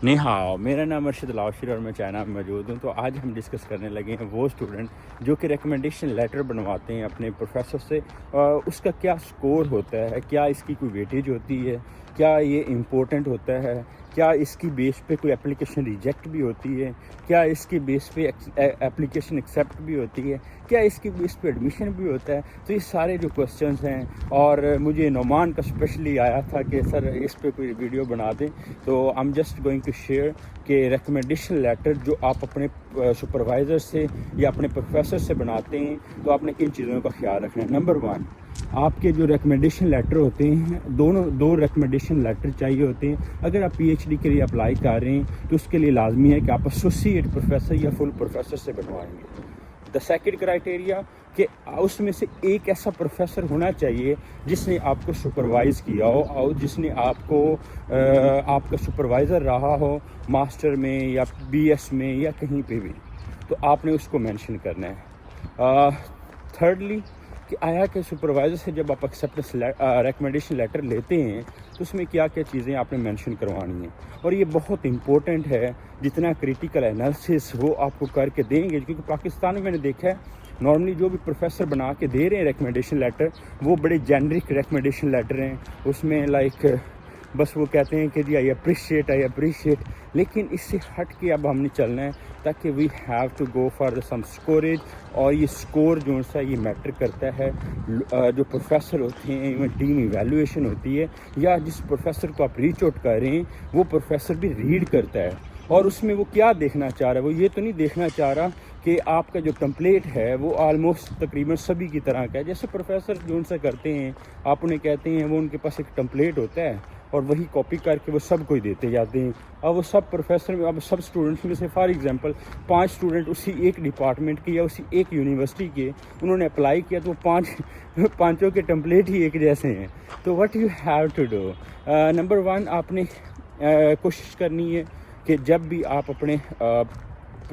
نہیں ہاں، میرا نام ارشد لاؤشیر اور میں چائنا میں موجود ہوں. تو آج ہم ڈسکس کرنے لگے ہیں وہ اسٹوڈنٹ جو کہ ریکمنڈیشن لیٹر بنواتے ہیں اپنے پروفیسر سے. اس کا کیا سکور ہوتا ہے، کیا اس کی کوئی ویٹیج ہوتی ہے، کیا یہ امپورٹنٹ ہوتا ہے، کیا اس کی بیس پہ کوئی اپلیکیشن ریجیکٹ بھی ہوتی ہے، کیا اس کی بیس پہ اپلیکیشن ایکسیپٹ بھی ہوتی ہے، کیا اس کی بیس پہ ایڈمیشن بھی ہوتا ہے. تو یہ سارے جو کوسچنز ہیں، اور مجھے نعمان کا اسپیشلی آیا تھا کہ سر اس پہ کوئی ویڈیو بنا دیں. تو I'm just going to share کہ ریکمنڈیشن لیٹر جو آپ اپنے سپروائزر سے یا اپنے پروفیسر سے بناتے ہیں تو آپ نے کن چیزوں کا خیال رکھنا ہے. نمبر 1، آپ کے جو ریکمنڈیشن لیٹر ہوتے ہیں، دو ریکمنڈیشن لیٹر چاہیے ہوتے ہیں. اگر آپ پی ایچ ڈی کے لیے اپلائی کر رہے ہیں تو اس کے لیے لازمی ہے کہ آپ ایسوسیٹ پروفیسر یا فل پروفیسر سے بنوائیں گے. دا سیکنڈ کرائٹیریا کہ اس میں سے ایک ایسا پروفیسر ہونا چاہیے جس نے آپ کو سپروائز کیا ہو، اور جس نے آپ کو آپ کا سپروائزر رہا ہو ماسٹر میں یا بی ایس میں یا کہیں پہ بھی. تو آپ نے اس کو مینشن کرنا ہے. تھرڈلی کہ آیا کہ سپروائزر سے جب آپ ایکسیپٹنس ریکمنڈیشن لیٹر لیتے ہیں تو اس میں کیا کیا چیزیں آپ نے مینشن کروانی ہیں. اور یہ بہت امپورٹنٹ ہے، جتنا کریٹیکل انالیسس وہ آپ کو کر کے دیں گے. کیونکہ پاکستان میں نے دیکھا ہے نارملی جو بھی پروفیسر بنا کے دے رہے ہیں ریکمنڈیشن لیٹر، وہ بڑے جینرک ریکمنڈیشن لیٹر ہیں. اس میں لائک بس وہ کہتے ہیں کہ جی آئی اپریشیٹ. لیکن اس سے ہٹ کے اب ہم نے چلنا ہے تاکہ we have to go for some scoring. اور یہ اسکور جو سا یہ میٹر کرتا ہے. جو پروفیسر ہوتے ہیں، ٹیم ایویلویشن ہوتی ہے، یا جس پروفیسر کو آپ ریچ آؤٹ کر رہے ہیں وہ پروفیسر بھی ریڈ کرتا ہے. اور اس میں وہ کیا دیکھنا چاہ رہا ہے، وہ یہ تو نہیں دیکھنا چاہ رہا کہ آپ کا جو ٹمپلیٹ ہے وہ آلموسٹ تقریباً سبھی کی طرح کا ہے. جیسے پروفیسر جو ان سے کرتے ہیں، آپ انہیں کہتے ہیں، وہ ان کے پاس ایک ٹمپلیٹ ہوتا ہے اور وہی کاپی کر کے وہ سب کو ہی دیتے جاتے ہیں. اور وہ سب پروفیسر میں، اب سب اسٹوڈنٹس میں سے فار ایگزامپل 5 اسٹوڈنٹ اسی ایک ڈپارٹمنٹ کے یا اسی ایک یونیورسٹی کے انہوں نے اپلائی کیا، تو وہ پانچوں کے ٹمپلیٹ ہی ایک جیسے ہیں. تو what you have to do, number 1 آپ نے کوشش کرنی ہے کہ جب بھی آپ اپنے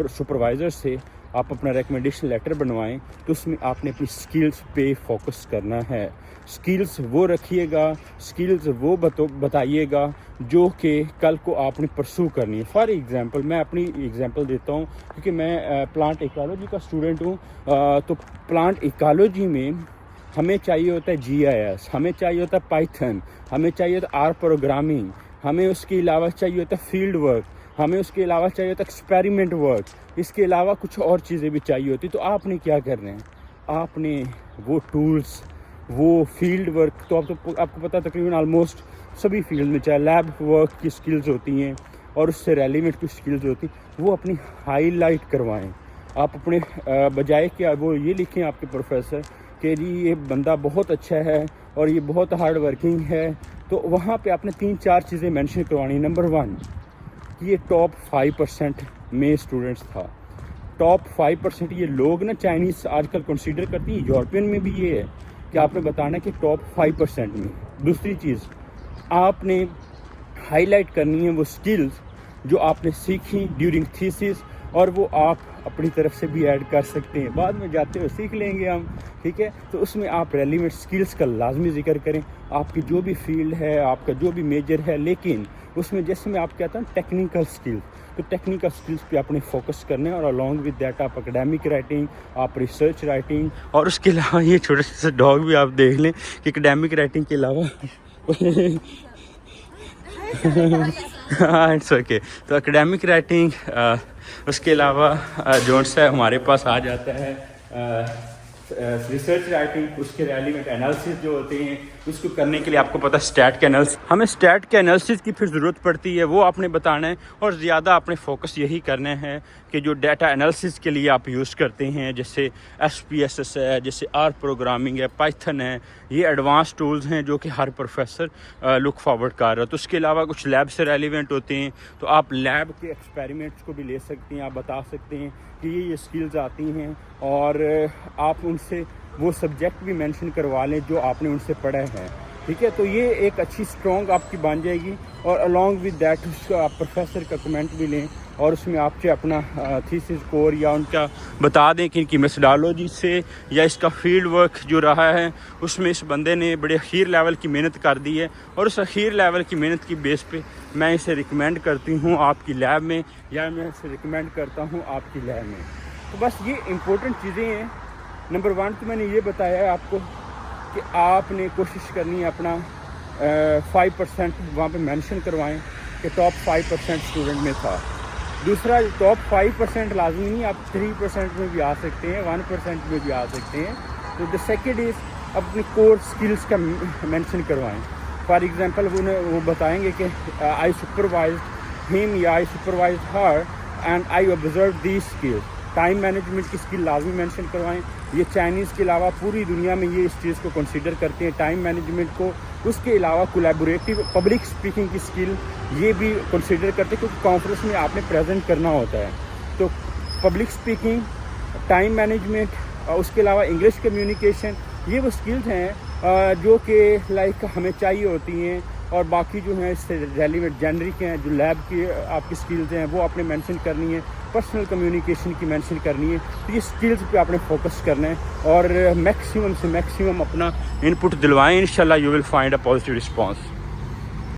سپروائزر سے آپ اپنا ریکمنڈیشن لیٹر بنوائیں تو اس میں آپ نے اپنی سکلز پہ فوکس کرنا ہے. سکلز وہ رکھیے گا، سکلز وہ بتائیے گا جو کہ کل کو آپ نے پرسو کرنی ہے. فار ایگزامپل میں اپنی ایگزامپل دیتا ہوں، کیونکہ میں پلانٹ ایکالوجی کا اسٹوڈنٹ ہوں. تو پلانٹ ایکالوجی میں ہمیں چاہیے ہوتا ہے GIS، ہمیں چاہیے ہوتا ہے پائتھن، ہمیں چاہیے ہوتا ہے پروگرامنگ، ہمیں اس کے علاوہ چاہیے ہوتا ہے فیلڈ ورک، ہمیں اس کے علاوہ چاہیے ہوتا ہے ایکسپیریمنٹ ورک، اس کے علاوہ کچھ اور چیزیں بھی چاہیے ہوتی. تو آپ نے کیا کرنا ہے، آپ نے وہ ٹولز، وہ فیلڈ ورک، تو آپ کو پتہ تقریباً آلموسٹ سبھی فیلڈ میں چاہے لیب ورک کی سکلز ہوتی ہیں اور اس سے ریلیونٹ کچھ سکلز ہوتی ہیں، وہ اپنی ہائی لائٹ کروائیں. آپ اپنے بجائے کہ وہ یہ لکھیں آپ کے پروفیسر کہ جی یہ بندہ بہت اچھا ہے اور یہ بہت ہارڈ ورکنگ ہے، تو وہاں پہ آپ نے 3-4 چیزیں مینشن کروانی. نمبر 1 کہ یہ ٹاپ 5% میں اسٹوڈنٹس تھا. ٹاپ 5% یہ لوگ نا چائنیز آج کل کنسیڈر کرتی ہیں، یورپین میں بھی یہ ہے کہ آپ نے بتانا کہ ٹاپ 5% میں. دوسری چیز آپ نے ہائی لائٹ کرنی ہے وہ سکلز جو آپ نے سیکھی ڈیورنگ تھیسس، اور وہ آپ اپنی طرف سے بھی ایڈ کر سکتے ہیں. بعد میں جاتے ہوئے سیکھ لیں گے ہم، ٹھیک ہے. تو اس میں آپ ریلیونٹ سکلز کا لازمی ذکر کریں. آپ کی جو بھی فیلڈ ہے، آپ کا جو بھی میجر ہے، لیکن اس میں جیسے میں آپ کہتا ہوں ٹیکنیکل سکلز، تو ٹیکنیکل سکلز پہ آپ نے فوکس کرنا ہے. اور along with that آپ اکیڈیمک رائٹنگ، آپ ریسرچ رائٹنگ، اور اس کے علاوہ یہ چھوٹے سے ڈاگ بھی آپ دیکھ لیں کہ اکیڈیمک رائٹنگ کے علاوہ ہاں اٹس اوکے. تو اکیڈیمک رائٹنگ، اس کے علاوہ جو سا ہمارے پاس آ جاتا ہے ریسرچ رائٹنگ، اس کے ریلیونٹ انالیسس جو ہوتے ہیں، اس کو کرنے کے لیے آپ کو پتہ اسٹیٹ کے انالیسس، ہمیں اسٹیٹ کے انالیسس کی پھر ضرورت پڑتی ہے، وہ آپ نے بتانا ہے. اور زیادہ آپ نے فوکس یہی کرنا ہے کہ جو ڈیٹا انالیسس کے لیے آپ یوز کرتے ہیں، جیسے SPSS ہے، جیسے پروگرامنگ ہے، پائتھن ہے، یہ ایڈوانس ٹولز ہیں جو کہ ہر پروفیسر لک فارورڈ کر رہا ہے. تو اس کے علاوہ کچھ لیب سے ریلیونٹ ہوتے ہیں، تو آپ لیب کے ایکسپیریمنٹس کو بھی لے سکتے ہیں. آپ بتا سکتے ہیں کہ یہ سکلز آتی ہیں، اور آپ ان سے وہ سبجیکٹ بھی مینشن کروا لیں جو آپ نے ان سے پڑھا ہے. ٹھیک ہے. تو یہ ایک اچھی اسٹرانگ آپ کی بن جائے گی. اور along with that اس کا آپ پروفیسر کا کمنٹ بھی لیں اور اس میں آپ سے اپنا تھیسس کور یا ان کا بتا دیں کہ ان کی میتھڈالوجی سے یا اس کا فیلڈ ورک جو رہا ہے اس میں اس بندے نے بڑے اخیر لیول کی محنت کر دی ہے اور اس اخیر لیول کی محنت کی بیس پہ میں اسے ریکمینڈ کرتی ہوں آپ کی لیب میں یا میں اسے ریکمینڈ کرتا ہوں آپ کی لیب میں. تو بس یہ امپورٹنٹ چیزیں ہیں. نمبر 1 تو میں نے یہ بتایا ہے آپ کو کہ آپ نے کوشش کرنی ہے اپنا 5% وہاں پہ مینشن کروائیں کہ ٹاپ 5% اسٹوڈنٹ میں تھا. دوسرا ٹاپ 5% لازمی نہیں, آپ 3% میں بھی آ سکتے ہیں, 1% میں بھی آ سکتے ہیں. تو دا سیکنڈ از اپنی کور اسکلس کا مینشن کروائیں. فار ایگزامپل وہ بتائیں گے کہ آئی سپروائزڈ ہم یا I supervised her and I observe these skills. Time management کی اسکل لازمی مینشن کروائیں. یہ چائنیز کے علاوہ پوری دنیا میں یہ اس چیز کو کنسیڈر کرتے ہیں ٹائم مینجمنٹ کو. اس کے علاوہ کولیبوریٹیو پبلک اسپیکنگ کی اسکل یہ بھی کنسیڈر کرتے ہیں کیونکہ کانفرنس میں آپ نے پریزنٹ کرنا ہوتا ہے. تو پبلک اسپیکنگ, ٹائم مینجمنٹ, اس کے علاوہ انگلش کمیونیکیشن, یہ وہ اسکلز ہیں جو کہ لائک ہمیں چاہیے ہوتی ہیں. اور باقی جو ہیں اس سے ریلیونٹ جنرک ہیں جو لیب کی آپ کی اسکلز ہیں وہ آپ نے مینشن کرنی ہے. پرسنل کمیونیکیشن کی مینشن کرنی ہے. تو یہ اسکلز پہ آپ نے فوکس کرنا ہے اور میکسیمم سے میکسیمم اپنا ان پٹ دلوائیں. انشاءاللہ you will find a positive response.